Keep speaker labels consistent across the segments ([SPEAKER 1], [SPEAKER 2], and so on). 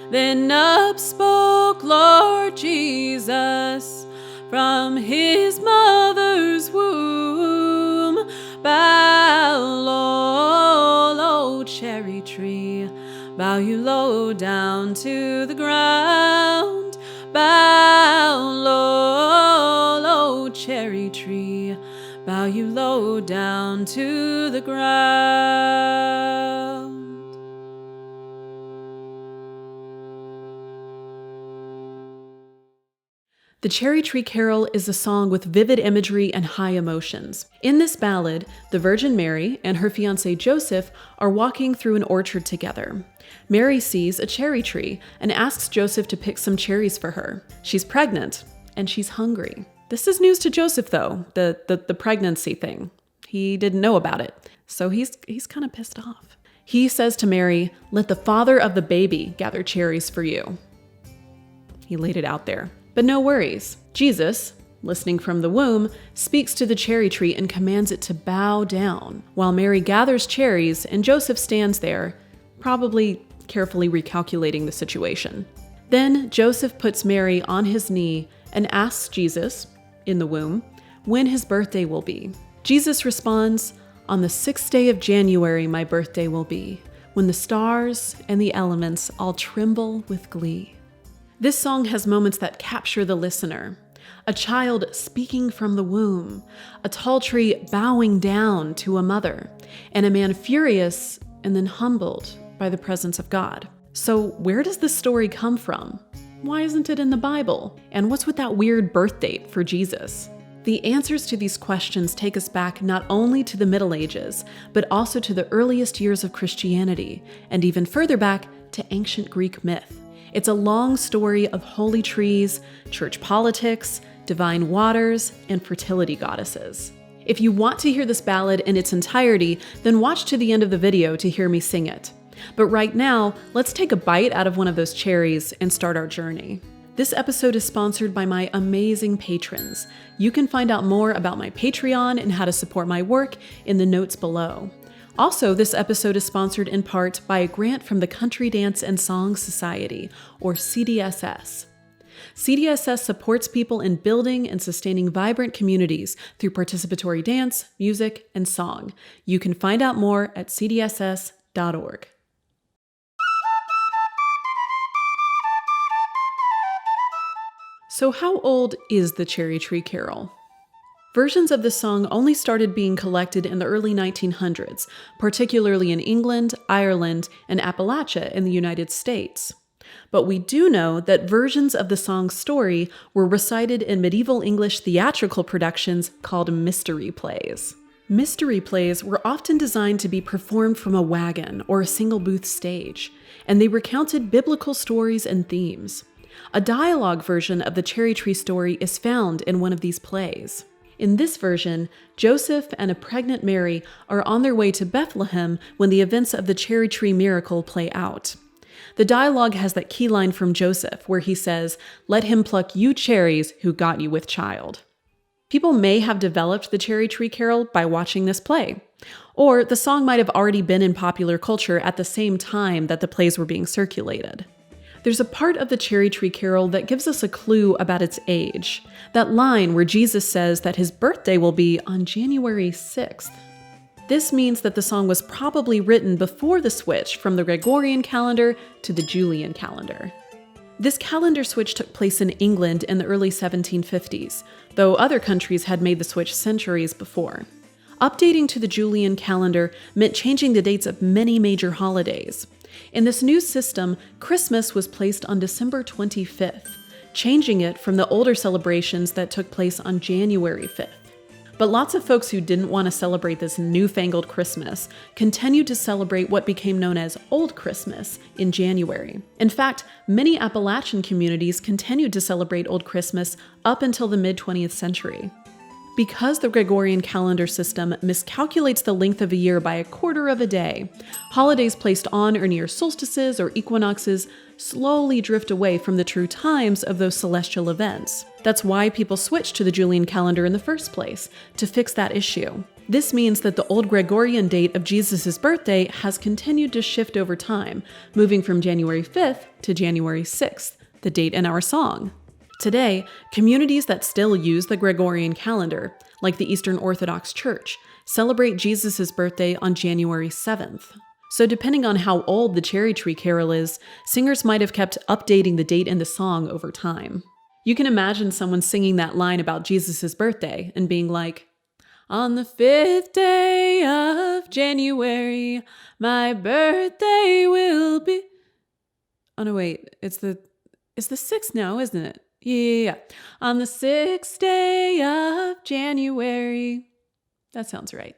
[SPEAKER 1] Then up spoke Lord Jesus from his mother's womb. Bow low, low cherry tree, bow you low down to the ground. Bow low, low cherry tree, bow you low down to the ground. The Cherry Tree Carol is a song with vivid imagery and high emotions. In this ballad, the Virgin Mary and her fiancé Joseph are walking through an orchard together. Mary sees a cherry tree and asks Joseph to pick some cherries for her. She's pregnant and she's hungry. This is news to Joseph, though, the pregnancy thing. He didn't know about it, so he's kind of pissed off. He says to Mary, "Let the father of the baby gather cherries for you." He laid it out there. But no worries. Jesus, listening from the womb, speaks to the cherry tree and commands it to bow down, while Mary gathers cherries and Joseph stands there, probably carefully recalculating the situation. Then Joseph puts Mary on his knee and asks Jesus, in the womb, when his birthday will be. Jesus responds, "On the 6th day of January my birthday will be, when the stars and the elements all tremble with glee." This song has moments that capture the listener. A child speaking from the womb, a tall tree bowing down to a mother, and a man furious and then humbled by the presence of God. So where does this story come from? Why isn't it in the Bible? And what's with that weird birth date for Jesus? The answers to these questions take us back not only to the Middle Ages, but also to the earliest years of Christianity, and even further back to ancient Greek myth. It's a long story of holy trees, church politics, divine waters, and fertility goddesses. If you want to hear this ballad in its entirety, then watch to the end of the video to hear me sing it. But right now, let's take a bite out of one of those cherries and start our journey. This episode is sponsored by my amazing patrons. You can find out more about my Patreon and how to support my work in the notes below. Also, this episode is sponsored in part by a grant from the Country Dance and Song Society, or CDSS. CDSS supports people in building and sustaining vibrant communities through participatory dance, music, and song. You can find out more at cdss.org. So how old is the Cherry Tree Carol? Versions of this song only started being collected in the early 1900s, particularly in England, Ireland, and Appalachia in the United States. But we do know that versions of the song's story were recited in medieval English theatrical productions called mystery plays. Mystery plays were often designed to be performed from a wagon or a single booth stage, and they recounted biblical stories and themes. A dialogue version of the Cherry Tree story is found in one of these plays. In this version, Joseph and a pregnant Mary are on their way to Bethlehem when the events of the cherry tree miracle play out. The dialogue has that key line from Joseph where he says, "Let him pluck you cherries who got you with child." People may have developed the Cherry Tree Carol by watching this play, or the song might have already been in popular culture at the same time that the plays were being circulated. There's a part of the Cherry Tree Carol that gives us a clue about its age. That line where Jesus says that his birthday will be on January 6th. This means that the song was probably written before the switch from the Gregorian calendar to the Julian calendar. This calendar switch took place in England in the early 1750s, though other countries had made the switch centuries before. Updating to the Julian calendar meant changing the dates of many major holidays. In this new system, Christmas was placed on December 25th, changing it from the older celebrations that took place on January 5th. But lots of folks who didn't want to celebrate this newfangled Christmas continued to celebrate what became known as Old Christmas in January. In fact, many Appalachian communities continued to celebrate Old Christmas up until the mid-20th century. Because the Gregorian calendar system miscalculates the length of a year by a quarter of a day, holidays placed on or near solstices or equinoxes slowly drift away from the true times of those celestial events. That's why people switched to the Julian calendar in the first place, to fix that issue. This means that the old Gregorian date of Jesus' birthday has continued to shift over time, moving from January 5th to January 6th, the date in our song. Today, communities that still use the Gregorian calendar, like the Eastern Orthodox Church, celebrate Jesus' birthday on January 7th. So depending on how old the Cherry Tree Carol is, singers might have kept updating the date in the song over time. You can imagine someone singing that line about Jesus' birthday and being like, "On the 5th day of January, my birthday will be..." Oh no, wait, it's the 6th now, isn't it? Yeah. On the 6th day of January. That sounds right.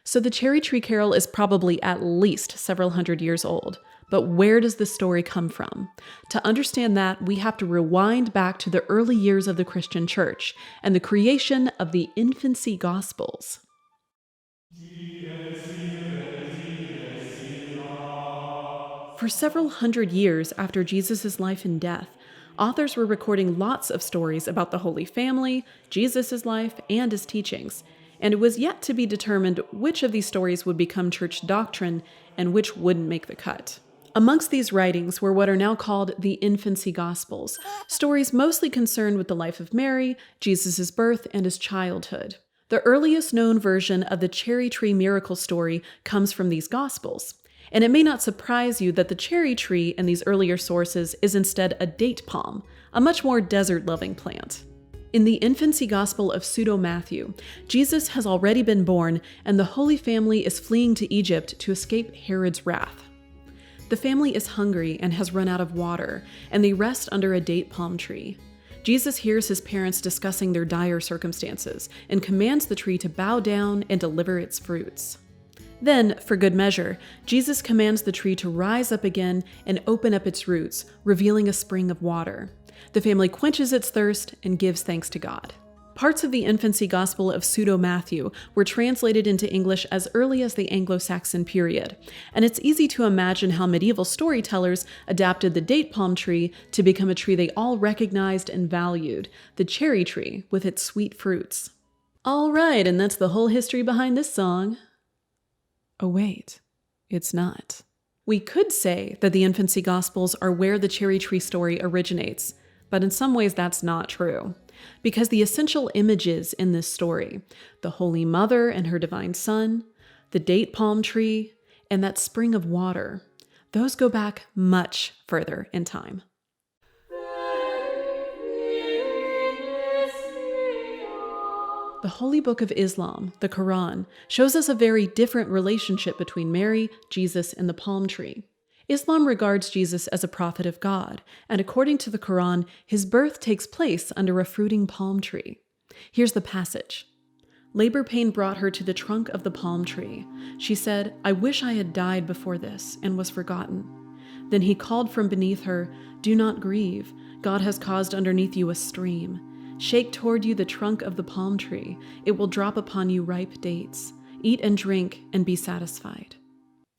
[SPEAKER 1] So the Cherry Tree Carol is probably at least several hundred years old. But where does the story come from? To understand that, we have to rewind back to the early years of the Christian Church and the creation of the infancy Gospels. For several hundred years after Jesus' life and death, authors were recording lots of stories about the Holy Family, Jesus' life, and his teachings, and it was yet to be determined which of these stories would become church doctrine and which wouldn't make the cut. Amongst these writings were what are now called the infancy Gospels, stories mostly concerned with the life of Mary, Jesus' birth, and his childhood. The earliest known version of the cherry tree miracle story comes from these Gospels, and it may not surprise you that the cherry tree in these earlier sources is instead a date palm, a much more desert-loving plant. In the infancy Gospel of Pseudo-Matthew, Jesus has already been born, and the Holy Family is fleeing to Egypt to escape Herod's wrath. The family is hungry and has run out of water, and they rest under a date palm tree. Jesus hears his parents discussing their dire circumstances and commands the tree to bow down and deliver its fruits. Then, for good measure, Jesus commands the tree to rise up again and open up its roots, revealing a spring of water. The family quenches its thirst and gives thanks to God. Parts of the infancy Gospel of Pseudo-Matthew were translated into English as early as the Anglo-Saxon period, and it's easy to imagine how medieval storytellers adapted the date palm tree to become a tree they all recognized and valued, the cherry tree with its sweet fruits. All right, and that's the whole history behind this song. Oh wait, it's not. We could say that the infancy Gospels are where the cherry tree story originates, but in some ways that's not true. Because the essential images in this story, the Holy Mother and her divine Son, the date palm tree, and that spring of water, those go back much further in time. The Holy Book of Islam, the Quran, shows us a very different relationship between Mary, Jesus, and the palm tree. Islam regards Jesus as a prophet of God, and according to the Quran, his birth takes place under a fruiting palm tree. Here's the passage. Labor pain brought her to the trunk of the palm tree. She said, "I wish I had died before this and was forgotten." Then he called from beneath her, "Do not grieve. God has caused underneath you a stream. Shake toward you the trunk of the palm tree. It will drop upon you ripe dates. Eat and drink and be satisfied."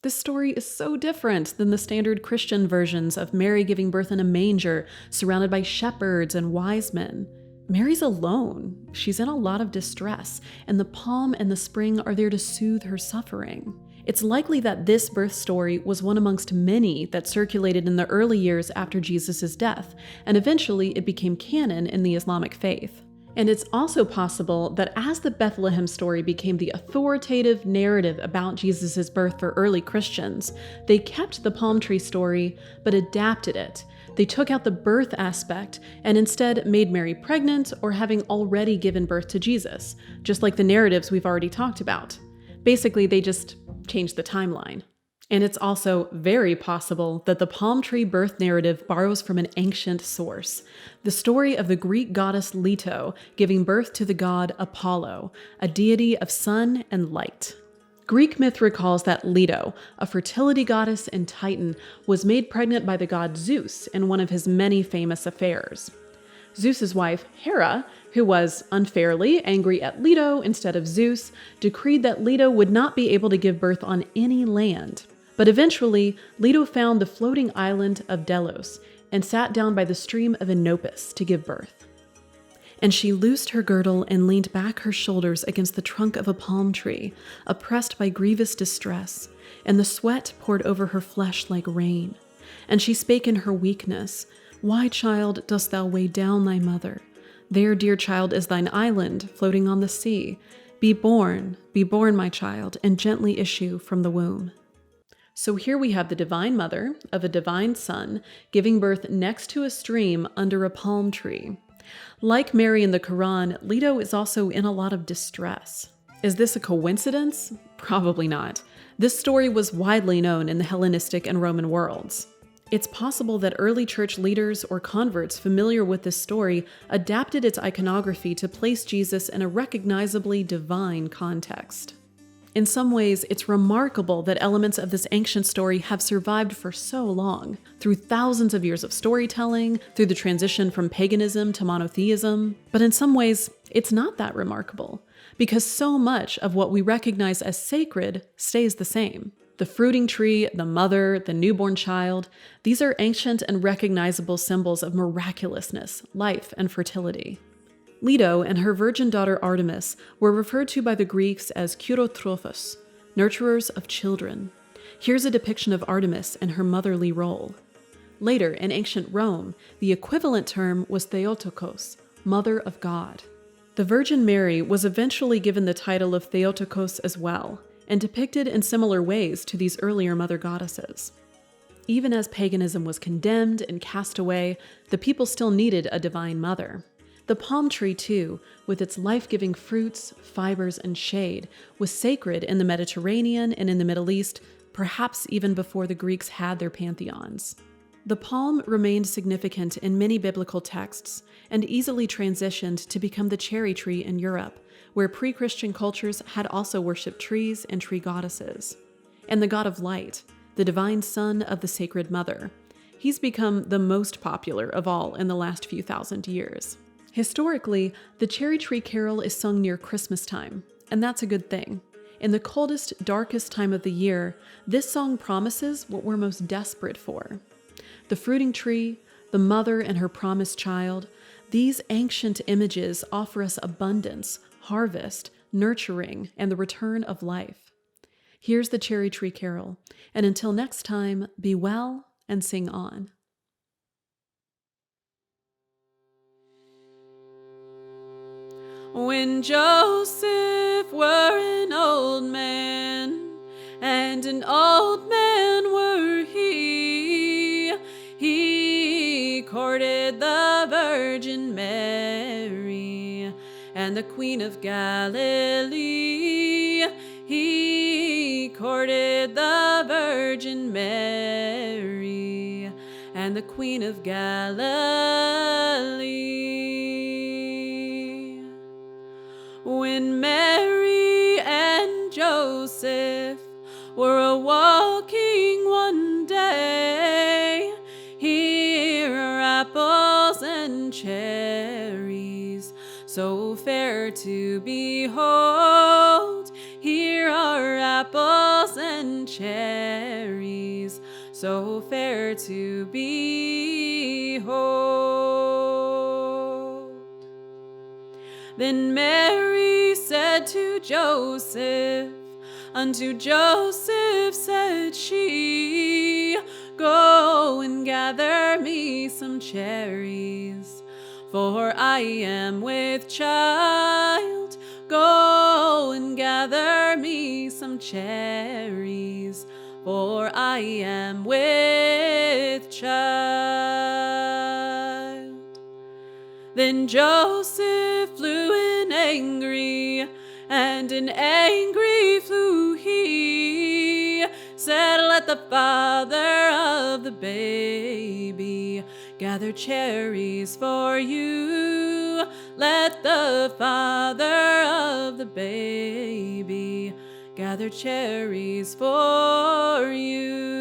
[SPEAKER 1] This story is so different than the standard Christian versions of Mary giving birth in a manger, surrounded by shepherds and wise men. Mary's alone. She's in a lot of distress, and the palm and the spring are there to soothe her suffering. It's likely that this birth story was one amongst many that circulated in the early years after Jesus' death, and eventually it became canon in the Islamic faith. And it's also possible that as the Bethlehem story became the authoritative narrative about Jesus' birth for early Christians, they kept the palm tree story, but adapted it. They took out the birth aspect and instead made Mary pregnant or having already given birth to Jesus, just like the narratives we've already talked about. Basically, they just changed the timeline. And it's also very possible that the palm tree birth narrative borrows from an ancient source, the story of the Greek goddess Leto giving birth to the god Apollo, a deity of sun and light. Greek myth recalls that Leto, a fertility goddess and titan, was made pregnant by the god Zeus in one of his many famous affairs. Zeus's wife, Hera, who was unfairly angry at Leto instead of Zeus, decreed that Leto would not be able to give birth on any land. But eventually, Leto found the floating island of Delos and sat down by the stream of Inopus to give birth. And she loosed her girdle and leaned back her shoulders against the trunk of a palm tree, oppressed by grievous distress, and the sweat poured over her flesh like rain. And she spake in her weakness, Why, child, dost thou weigh down thy mother? There, dear child, is thine island, floating on the sea. Be born, my child, and gently issue from the womb. So here we have the divine mother of a divine son giving birth next to a stream under a palm tree. Like Mary in the Quran, Leto is also in a lot of distress. Is this a coincidence? Probably not. This story was widely known in the Hellenistic and Roman worlds. It's possible that early church leaders or converts familiar with this story adapted its iconography to place Jesus in a recognizably divine context. In some ways, it's remarkable that elements of this ancient story have survived for so long, through thousands of years of storytelling, through the transition from paganism to monotheism. But in some ways, it's not that remarkable, because so much of what we recognize as sacred stays the same. The fruiting tree, the mother, the newborn child, these are ancient and recognizable symbols of miraculousness, life, and fertility. Leto and her virgin daughter Artemis were referred to by the Greeks as kyrotrophos, nurturers of children. Here's a depiction of Artemis and her motherly role. Later, in ancient Rome, the equivalent term was Theotokos, Mother of God. The Virgin Mary was eventually given the title of Theotokos as well, and depicted in similar ways to these earlier mother goddesses. Even as paganism was condemned and cast away, the people still needed a divine mother. The palm tree, too, with its life-giving fruits, fibers, and shade, was sacred in the Mediterranean and in the Middle East, perhaps even before the Greeks had their pantheons. The palm remained significant in many biblical texts and easily transitioned to become the cherry tree in Europe, where pre-Christian cultures had also worshipped trees and tree goddesses. And the god of light, the divine son of the Sacred Mother, he's become the most popular of all in the last few thousand years. Historically, the Cherry Tree Carol is sung near Christmas time, and that's a good thing. In the coldest, darkest time of the year, this song promises what we're most desperate for. The fruiting tree, the mother and her promised child, these ancient images offer us abundance, harvest, nurturing, and the return of life. Here's the Cherry Tree Carol, and until next time, be well and sing on. When Joseph were an old man, and an old man were he courted the Virgin Mary, and the Queen of Galilee. He courted the Virgin Mary, and the Queen of Galilee. When Mary and Joseph were a-walking one day, here are apples and cherries, so fair to behold. Here are apples and cherries, so fair to behold. Then Mary said to Joseph, unto Joseph said she, Go and gather me some cherries, for I am with child. Go and gather me some cherries, for I am with child. Then Joseph flew in angry, and in angry flew he, said, Let the father of the baby gather cherries for you. Let the father of the baby gather cherries for you.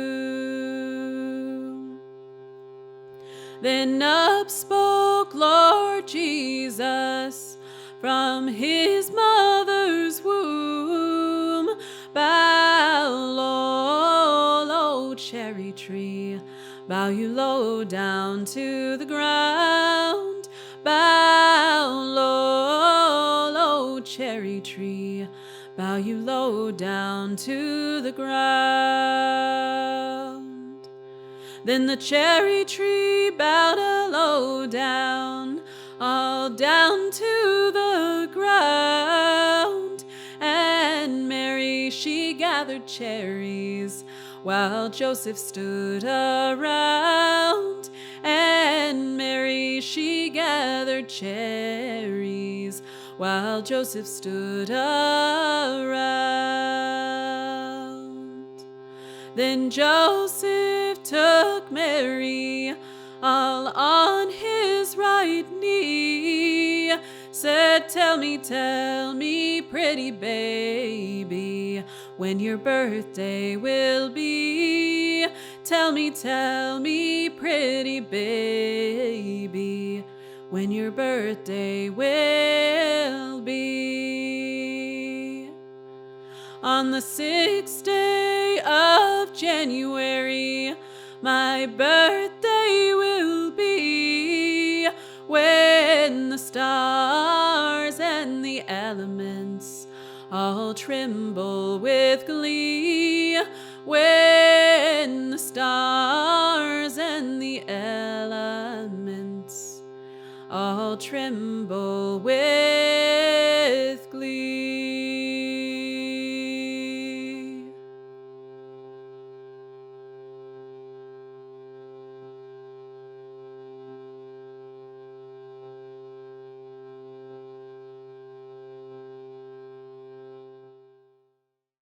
[SPEAKER 1] Then up spoke Lord Jesus from his mother's womb. Bow low, low cherry tree, bow you low down to the ground. Bow low, low, cherry tree, bow you low down to the ground. Then the cherry tree bowed low down, all down to the ground. And Mary, she gathered cherries while Joseph stood around. And Mary, she gathered cherries while Joseph stood around. Then Joseph took Mary all on his right knee, said, tell me, pretty baby, when your birthday will be. Tell me, pretty baby, when your birthday will be. On the 6th day of January, my birthday will be, when the stars and the elements all tremble with glee. When the stars and the elements all tremble with glee.